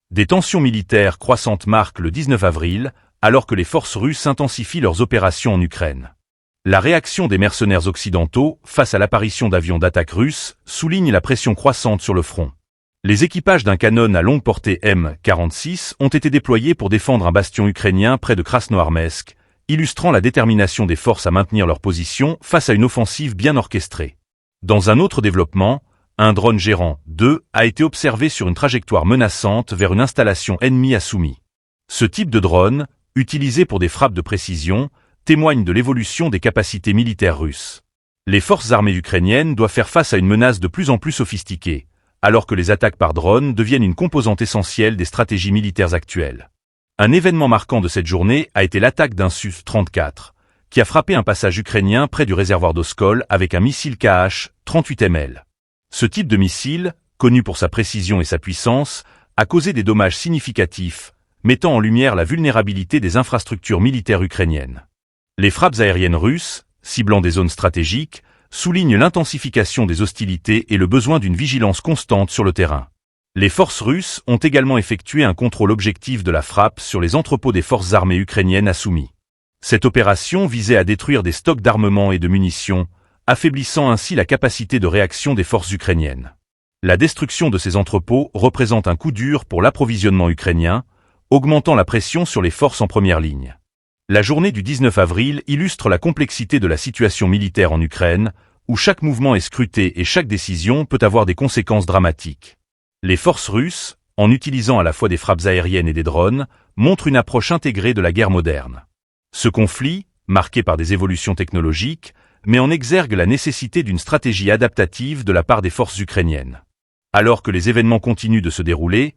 Des tensions militaires croissantes marquent le 19 avril, alors que les forces russes intensifient leurs opérations en Ukraine. La réaction des mercenaires occidentaux face à l'apparition d'avions d'attaque russes souligne la pression croissante sur le front. Les équipages d'un canon à longue portée M46 ont été déployés pour défendre un bastion ukrainien près de Krasnoarmeysk, illustrant la détermination des forces à maintenir leur position face à une offensive bien orchestrée. Dans un autre développement, un drone gérant 2 a été observé sur une trajectoire menaçante vers une installation ennemie à Soumy. Ce type de drone, utilisé pour des frappes de précision, témoigne de l'évolution des capacités militaires russes. Les forces armées ukrainiennes doivent faire face à une menace de plus en plus sophistiquée, alors que les attaques par drone deviennent une composante essentielle des stratégies militaires actuelles. Un événement marquant de cette journée a été l'attaque d'un Su-34, qui a frappé un passage ukrainien près du réservoir d'Oskol avec un missile Kh-38ML. Ce type de missile, connu pour sa précision et sa puissance, a causé des dommages significatifs, mettant en lumière la vulnérabilité des infrastructures militaires ukrainiennes. Les frappes aériennes russes, ciblant des zones stratégiques, soulignent l'intensification des hostilités et le besoin d'une vigilance constante sur le terrain. Les forces russes ont également effectué un contrôle objectif de la frappe sur les entrepôts des forces armées ukrainiennes à Soumy. Cette opération visait à détruire des stocks d'armement et de munitions, affaiblissant ainsi la capacité de réaction des forces ukrainiennes. La destruction de ces entrepôts représente un coup dur pour l'approvisionnement ukrainien, augmentant la pression sur les forces en première ligne. La journée du 19 avril illustre la complexité de la situation militaire en Ukraine, où chaque mouvement est scruté et chaque décision peut avoir des conséquences dramatiques. Les forces russes, en utilisant à la fois des frappes aériennes et des drones, montrent une approche intégrée de la guerre moderne. Ce conflit, marqué par des évolutions technologiques, met en exergue la nécessité d'une stratégie adaptative de la part des forces ukrainiennes. Alors que les événements continuent de se dérouler,